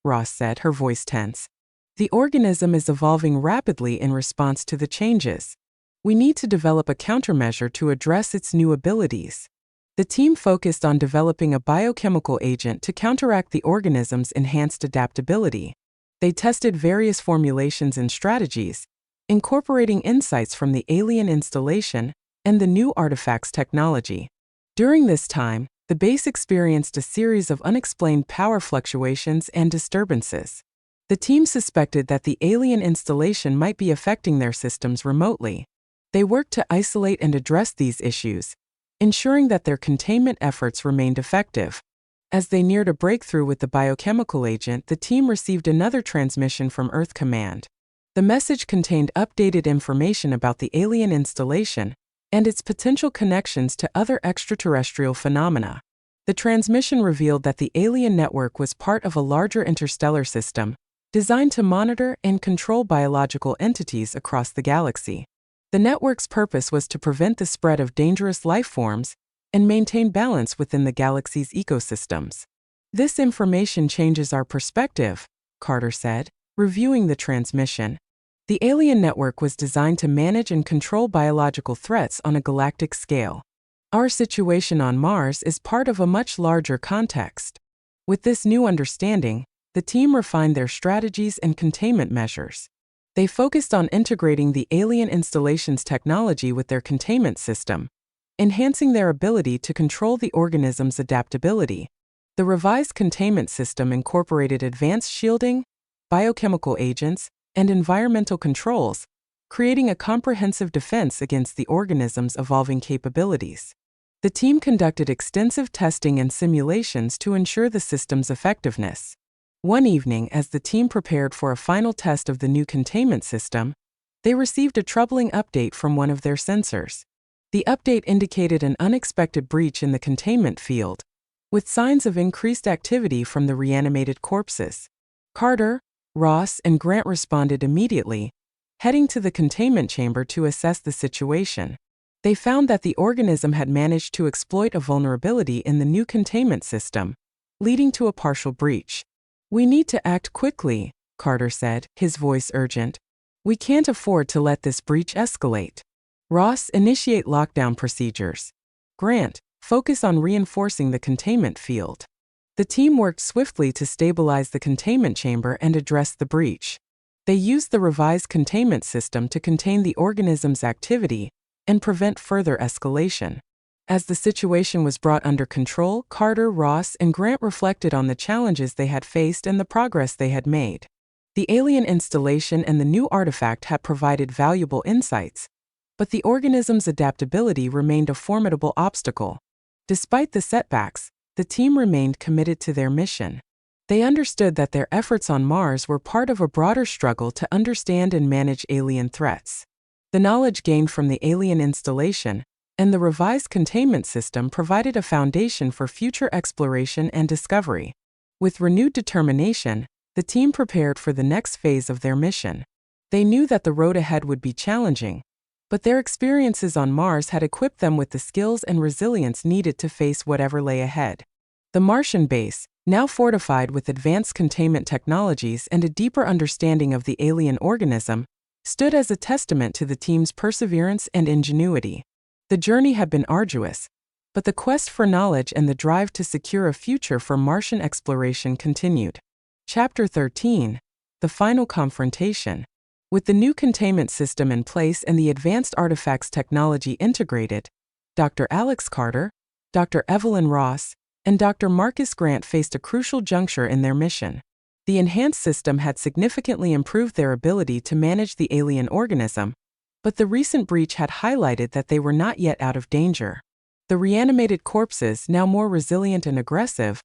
Ross said, her voice tense. "The organism is evolving rapidly in response to the changes. We need to develop a countermeasure to address its new abilities." The team focused on developing a biochemical agent to counteract the organism's enhanced adaptability. They tested various formulations and strategies, incorporating insights from the alien installation and the new artifact's technology. During this time, the base experienced a series of unexplained power fluctuations and disturbances. The team suspected that the alien installation might be affecting their systems remotely. They worked to isolate and address these issues, ensuring that their containment efforts remained effective. As they neared a breakthrough with the biochemical agent, the team received another transmission from Earth Command. The message contained updated information about the alien installation and its potential connections to other extraterrestrial phenomena. The transmission revealed that the alien network was part of a larger interstellar system designed to monitor and control biological entities across the galaxy. The network's purpose was to prevent the spread of dangerous life forms and maintain balance within the galaxy's ecosystems. "This information changes our perspective," Carter said, reviewing the transmission. The alien network was designed to manage and control biological threats on a galactic scale. "Our situation on Mars is part of a much larger context." With this new understanding, the team refined their strategies and containment measures. They focused on integrating the alien installation's technology with their containment system, enhancing their ability to control the organism's adaptability. The revised containment system incorporated advanced shielding, biochemical agents, and environmental controls, creating a comprehensive defense against the organism's evolving capabilities. The team conducted extensive testing and simulations to ensure the system's effectiveness. One evening, as the team prepared for a final test of the new containment system, they received a troubling update from one of their sensors. The update indicated an unexpected breach in the containment field, with signs of increased activity from the reanimated corpses. Carter, Ross, and Grant responded immediately, heading to the containment chamber to assess the situation. They found that the organism had managed to exploit a vulnerability in the new containment system, leading to a partial breach. "We need to act quickly," Carter said, his voice urgent. "We can't afford to let this breach escalate." Ross, initiate lockdown procedures. Grant, focus on reinforcing the containment field. The team worked swiftly to stabilize the containment chamber and address the breach. They used the revised containment system to contain the organism's activity and prevent further escalation. As the situation was brought under control, Carter, Ross, and Grant reflected on the challenges they had faced and the progress they had made. The alien installation and the new artifact had provided valuable insights, but the organism's adaptability remained a formidable obstacle. Despite the setbacks, the team remained committed to their mission. They understood that their efforts on Mars were part of a broader struggle to understand and manage alien threats. The knowledge gained from the alien installation and the revised containment system provided a foundation for future exploration and discovery. With renewed determination, the team prepared for the next phase of their mission. They knew that the road ahead would be challenging, but their experiences on Mars had equipped them with the skills and resilience needed to face whatever lay ahead. The Martian base, now fortified with advanced containment technologies and a deeper understanding of the alien organism, stood as a testament to the team's perseverance and ingenuity. The journey had been arduous, but the quest for knowledge and the drive to secure a future for Martian exploration continued. Chapter 13. The Final Confrontation. With the new containment system in place and the advanced artifacts technology integrated, Dr. Alex Carter, Dr. Evelyn Ross, and Dr. Marcus Grant faced a crucial juncture in their mission. The enhanced system had significantly improved their ability to manage the alien organism, but the recent breach had highlighted that they were not yet out of danger. The reanimated corpses, now more resilient and aggressive,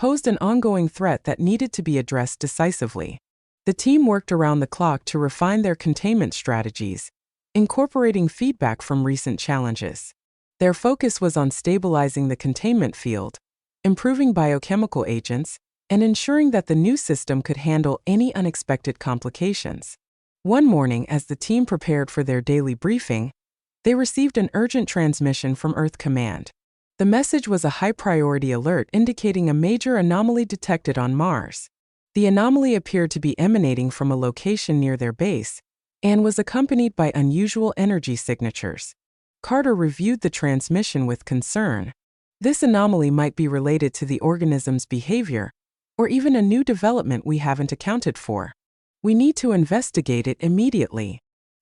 posed an ongoing threat that needed to be addressed decisively. The team worked around the clock to refine their containment strategies, incorporating feedback from recent challenges. Their focus was on stabilizing the containment field, improving biochemical agents, and ensuring that the new system could handle any unexpected complications. One morning, as the team prepared for their daily briefing, they received an urgent transmission from Earth Command. The message was a high-priority alert indicating a major anomaly detected on Mars. The anomaly appeared to be emanating from a location near their base and was accompanied by unusual energy signatures. Carter reviewed the transmission with concern. This anomaly might be related to the organism's behavior, or even a new development we haven't accounted for. We need to investigate it immediately.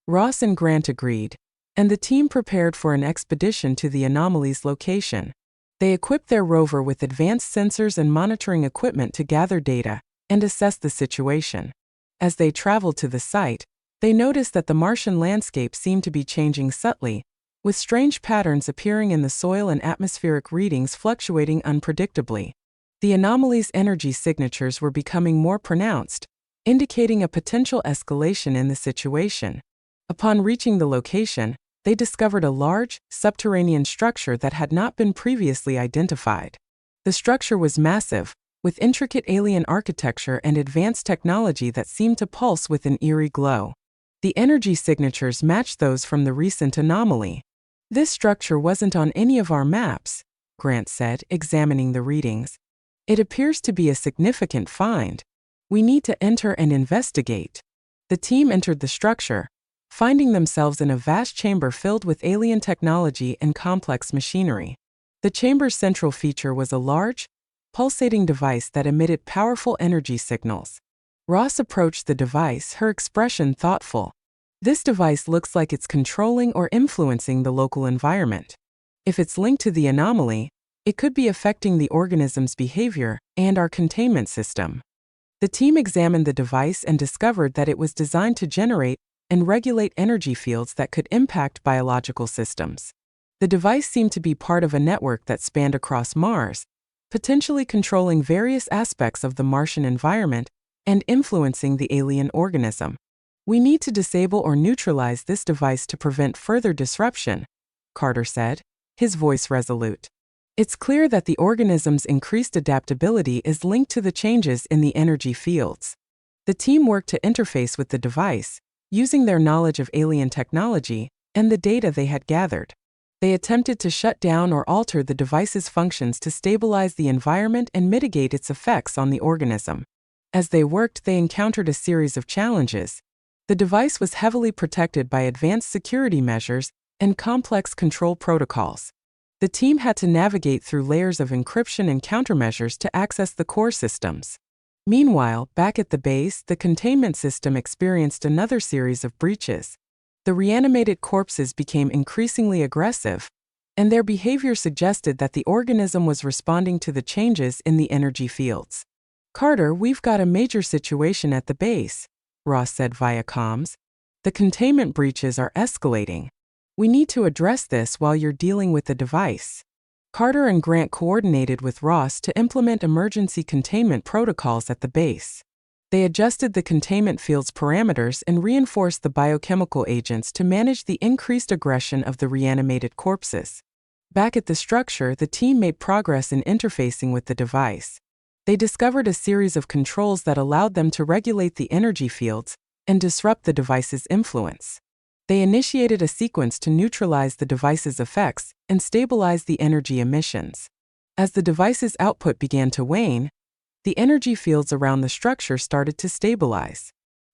Ross and Grant agreed, and the team prepared for an expedition to the anomaly's location. They equipped their rover with advanced sensors and monitoring equipment to gather data and assess the situation. As they traveled to the site, they noticed that the Martian landscape seemed to be changing subtly, with strange patterns appearing in the soil and atmospheric readings fluctuating unpredictably. The anomaly's energy signatures were becoming more pronounced, indicating a potential escalation in the situation. Upon reaching the location, they discovered a large, subterranean structure that had not been previously identified. The structure was massive, with intricate alien architecture and advanced technology that seemed to pulse with an eerie glow. The energy signatures matched those from the recent anomaly. This structure wasn't on any of our maps, Grant said, examining the readings. It appears to be a significant find. We need to enter and investigate. The team entered the structure, finding themselves in a vast chamber filled with alien technology and complex machinery. The chamber's central feature was a large, pulsating device that emitted powerful energy signals. Ross approached the device, her expression thoughtful. This device looks like it's controlling or influencing the local environment. If it's linked to the anomaly, it could be affecting the organism's behavior and our containment system. The team examined the device and discovered that it was designed to generate and regulate energy fields that could impact biological systems. The device seemed to be part of a network that spanned across Mars, potentially controlling various aspects of the Martian environment and influencing the alien organism. We need to disable or neutralize this device to prevent further disruption, Carter said, his voice resolute. It's clear that the organism's increased adaptability is linked to the changes in the energy fields. The team worked to interface with the device, using their knowledge of alien technology and the data they had gathered. They attempted to shut down or alter the device's functions to stabilize the environment and mitigate its effects on the organism. As they worked, they encountered a series of challenges. The device was heavily protected by advanced security measures and complex control protocols. The team had to navigate through layers of encryption and countermeasures to access the core systems. Meanwhile, back at the base, the containment system experienced another series of breaches. The reanimated corpses became increasingly aggressive, and their behavior suggested that the organism was responding to the changes in the energy fields. "Carter, we've got a major situation at the base," Ross said via comms. "The containment breaches are escalating. We need to address this while you're dealing with the device." Carter and Grant coordinated with Ross to implement emergency containment protocols at the base. They adjusted the containment field's parameters and reinforced the biochemical agents to manage the increased aggression of the reanimated corpses. Back at the structure, the team made progress in interfacing with the device. They discovered a series of controls that allowed them to regulate the energy fields and disrupt the device's influence. They initiated a sequence to neutralize the device's effects and stabilize the energy emissions. As the device's output began to wane, the energy fields around the structure started to stabilize.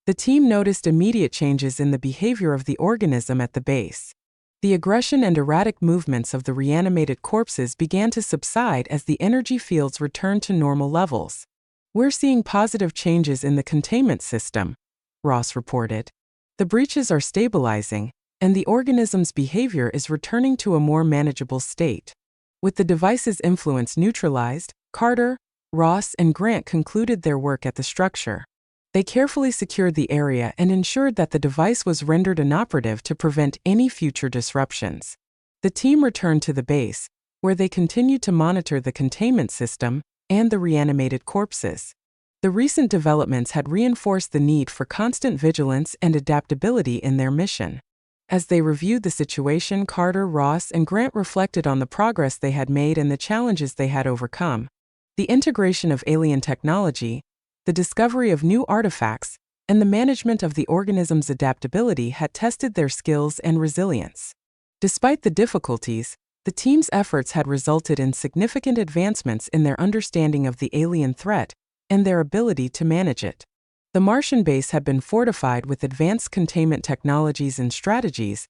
The team noticed immediate changes in the behavior of the organism at the base. The aggression and erratic movements of the reanimated corpses began to subside as the energy fields returned to normal levels. "We're seeing positive changes in the containment system," Ross reported. "The breaches are stabilizing, and the organism's behavior is returning to a more manageable state." With the device's influence neutralized, Carter, Ross, and Grant concluded their work at the structure. They carefully secured the area and ensured that the device was rendered inoperative to prevent any future disruptions. The team returned to the base, where they continued to monitor the containment system and the reanimated corpses. The recent developments had reinforced the need for constant vigilance and adaptability in their mission. As they reviewed the situation, Carter, Ross, and Grant reflected on the progress they had made and the challenges they had overcome. The integration of alien technology, the discovery of new artifacts, and the management of the organism's adaptability had tested their skills and resilience. Despite the difficulties, the team's efforts had resulted in significant advancements in their understanding of the alien threat and their ability to manage it. The Martian base had been fortified with advanced containment technologies and strategies,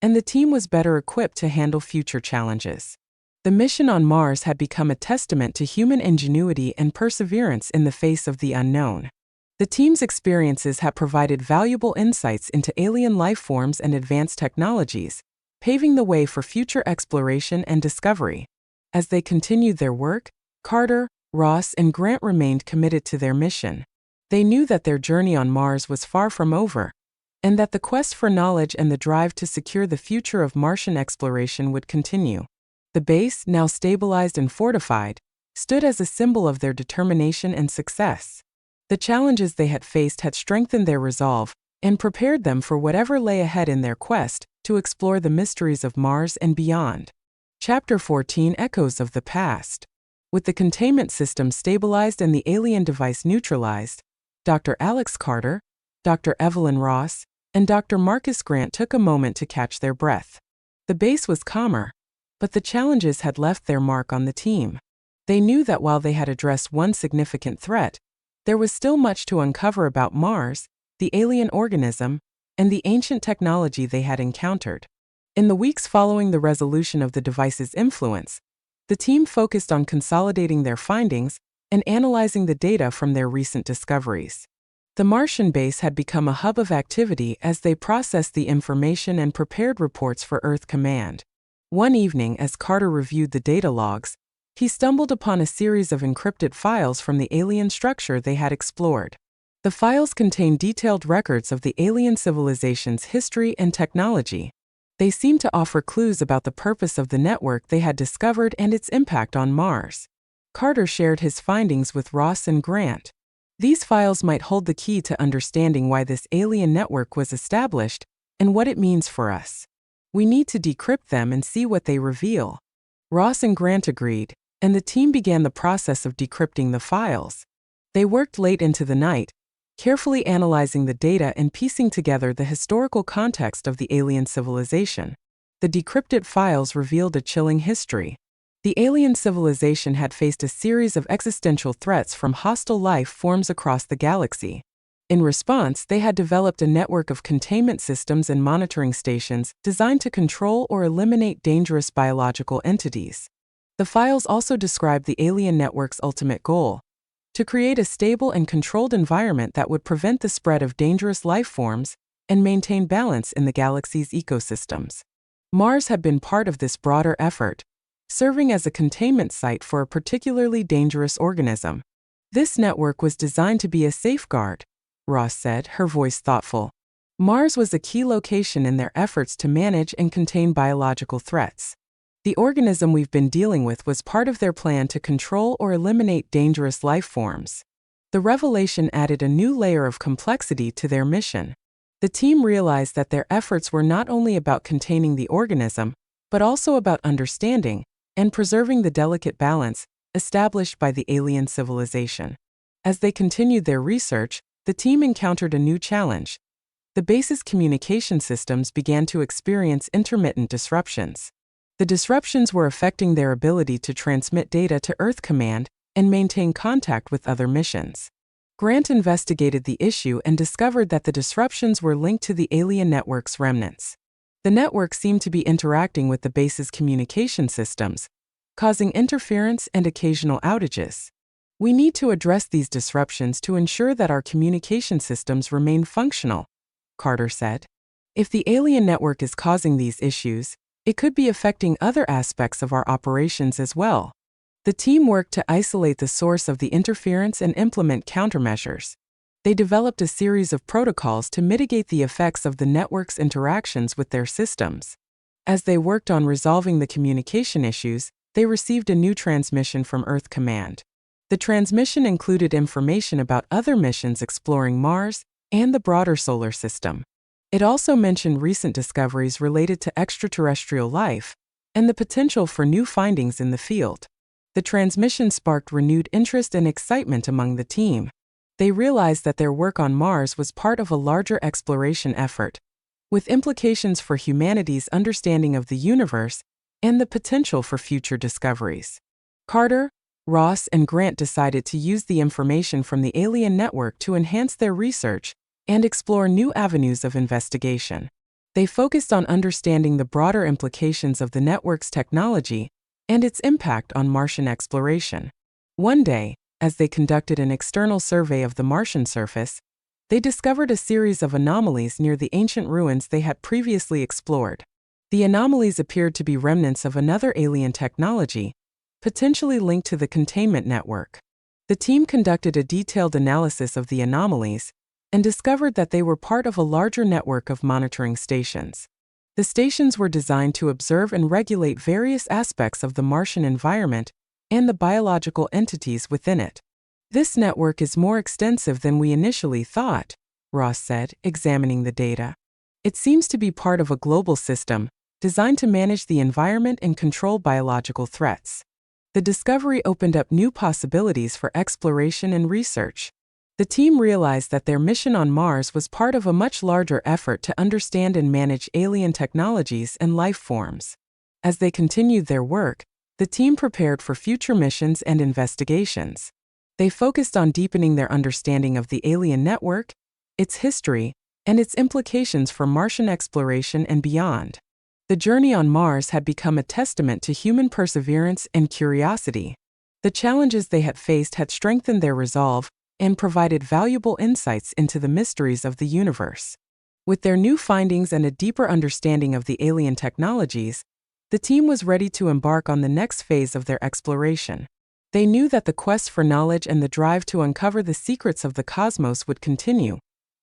and the team was better equipped to handle future challenges. The mission on Mars had become a testament to human ingenuity and perseverance in the face of the unknown. The team's experiences had provided valuable insights into alien life forms and advanced technologies, paving the way for future exploration and discovery. As they continued their work, Carter, Ross, and Grant remained committed to their mission. They knew that their journey on Mars was far from over, and that the quest for knowledge and the drive to secure the future of Martian exploration would continue. The base, now stabilized and fortified, stood as a symbol of their determination and success. The challenges they had faced had strengthened their resolve and prepared them for whatever lay ahead in their quest to explore the mysteries of Mars and beyond. Chapter 14: Echoes of the Past. With the containment system stabilized and the alien device neutralized, Dr. Alex Carter, Dr. Evelyn Ross, and Dr. Marcus Grant took a moment to catch their breath. The base was calmer, but the challenges had left their mark on the team. They knew that while they had addressed one significant threat, there was still much to uncover about Mars, the alien organism, and the ancient technology they had encountered. In the weeks following the resolution of the device's influence, the team focused on consolidating their findings and analyzing the data from their recent discoveries. The Martian base had become a hub of activity as they processed the information and prepared reports for Earth Command. One evening, as Carter reviewed the data logs, he stumbled upon a series of encrypted files from the alien structure they had explored. The files contained detailed records of the alien civilization's history and technology. They seemed to offer clues about the purpose of the network they had discovered and its impact on Mars. Carter shared his findings with Ross and Grant. These files might hold the key to understanding why this alien network was established and what it means for us. We need to decrypt them and see what they reveal. Ross and Grant agreed, and the team began the process of decrypting the files. They worked late into the night, carefully analyzing the data and piecing together the historical context of the alien civilization. The decrypted files revealed a chilling history. The alien civilization had faced a series of existential threats from hostile life forms across the galaxy. In response, they had developed a network of containment systems and monitoring stations designed to control or eliminate dangerous biological entities. The files also described the alien network's ultimate goal: to create a stable and controlled environment that would prevent the spread of dangerous life forms and maintain balance in the galaxy's ecosystems. Mars had been part of this broader effort, serving as a containment site for a particularly dangerous organism. This network was designed to be a safeguard, Ross said, her voice thoughtful. Mars was a key location in their efforts to manage and contain biological threats. The organism we've been dealing with was part of their plan to control or eliminate dangerous life forms. The revelation added a new layer of complexity to their mission. The team realized that their efforts were not only about containing the organism, but also about understanding and preserving the delicate balance established by the alien civilization. As they continued their research, the team encountered a new challenge. The base's communication systems began to experience intermittent disruptions. The disruptions were affecting their ability to transmit data to Earth Command and maintain contact with other missions. Grant investigated the issue and discovered that the disruptions were linked to the alien network's remnants. The network seemed to be interacting with the base's communication systems, causing interference and occasional outages. We need to address these disruptions to ensure that our communication systems remain functional, Carter said. If the alien network is causing these issues, it could be affecting other aspects of our operations as well. The team worked to isolate the source of the interference and implement countermeasures. They developed a series of protocols to mitigate the effects of the network's interactions with their systems. As they worked on resolving the communication issues, they received a new transmission from Earth Command. The transmission included information about other missions exploring Mars and the broader solar system. It also mentioned recent discoveries related to extraterrestrial life and the potential for new findings in the field. The transmission sparked renewed interest and excitement among the team. They realized that their work on Mars was part of a larger exploration effort, with implications for humanity's understanding of the universe and the potential for future discoveries. Carter, Ross, and Grant decided to use the information from the alien network to enhance their research and explore new avenues of investigation. They focused on understanding the broader implications of the network's technology and its impact on Martian exploration. One day, as they conducted an external survey of the Martian surface, they discovered a series of anomalies near the ancient ruins they had previously explored. The anomalies appeared to be remnants of another alien technology, potentially linked to the Containment network. The team conducted a detailed analysis of the anomalies and discovered that they were part of a larger network of monitoring stations. The stations were designed to observe and regulate various aspects of the Martian environment and the biological entities within it. This network is more extensive than we initially thought, Ross said, examining the data. It seems to be part of a global system designed to manage the environment and control biological threats. The discovery opened up new possibilities for exploration and research. The team realized that their mission on Mars was part of a much larger effort to understand and manage alien technologies and life forms. As they continued their work, the team prepared for future missions and investigations. They focused on deepening their understanding of the alien network, its history, and its implications for Martian exploration and beyond. The journey on Mars had become a testament to human perseverance and curiosity. The challenges they had faced had strengthened their resolve and provided valuable insights into the mysteries of the universe. With their new findings and a deeper understanding of the alien technologies, the team was ready to embark on the next phase of their exploration. They knew that the quest for knowledge and the drive to uncover the secrets of the cosmos would continue,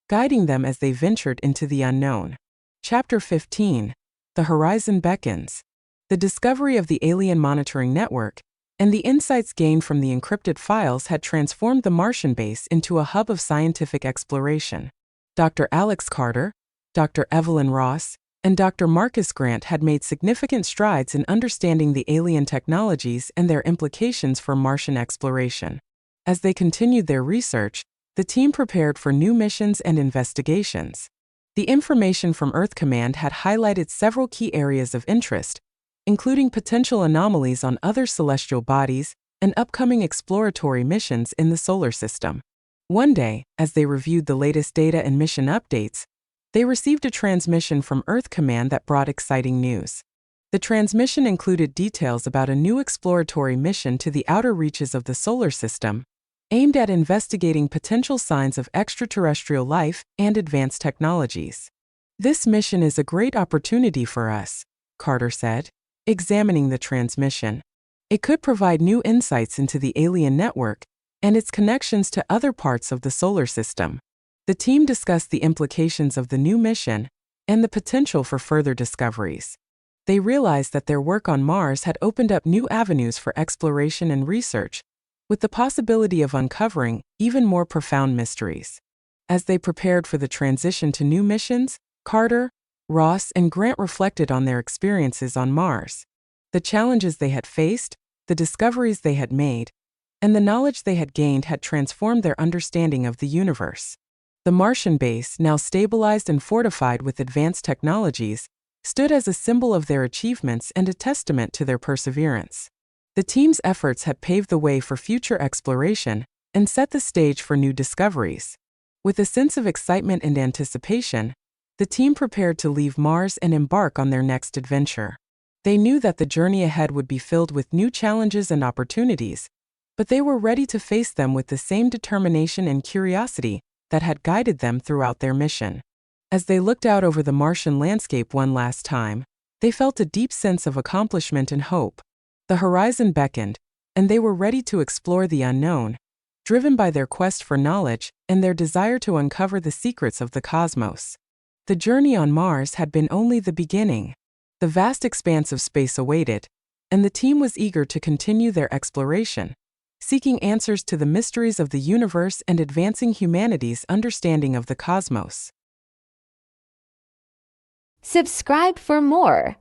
guiding them as they ventured into the unknown. Chapter 15. The Horizon Beckons. The discovery of the alien monitoring network and the insights gained from the encrypted files had transformed the Martian base into a hub of scientific exploration. Dr. Alex Carter, Dr. Evelyn Ross, and Dr. Marcus Grant had made significant strides in understanding the alien technologies and their implications for Martian exploration. As they continued their research, the team prepared for new missions and investigations. The information from Earth Command had highlighted several key areas of interest, including potential anomalies on other celestial bodies and upcoming exploratory missions in the solar system. One day, as they reviewed the latest data and mission updates, they received a transmission from Earth Command that brought exciting news. The transmission included details about a new exploratory mission to the outer reaches of the solar system, aimed at investigating potential signs of extraterrestrial life and advanced technologies. "This mission is a great opportunity for us," Carter said, examining the transmission. "It could provide new insights into the alien network and its connections to other parts of the solar system. The team discussed the implications of the new mission and the potential for further discoveries. They realized that their work on Mars had opened up new avenues for exploration and research, with the possibility of uncovering even more profound mysteries. As they prepared for the transition to new missions, Carter, Ross, and Grant reflected on their experiences on Mars. The challenges they had faced, the discoveries they had made, and the knowledge they had gained had transformed their understanding of the universe. The Martian base, now stabilized and fortified with advanced technologies, stood as a symbol of their achievements and a testament to their perseverance. The team's efforts had paved the way for future exploration and set the stage for new discoveries. With a sense of excitement and anticipation, the team prepared to leave Mars and embark on their next adventure. They knew that the journey ahead would be filled with new challenges and opportunities, but they were ready to face them with the same determination and curiosity that had guided them throughout their mission. As they looked out over the Martian landscape one last time, they felt a deep sense of accomplishment and hope. The horizon beckoned, and they were ready to explore the unknown, driven by their quest for knowledge and their desire to uncover the secrets of the cosmos. The journey on Mars had been only the beginning. The vast expanse of space awaited, and the team was eager to continue their exploration, seeking answers to the mysteries of the universe and advancing humanity's understanding of the cosmos. Subscribe for more.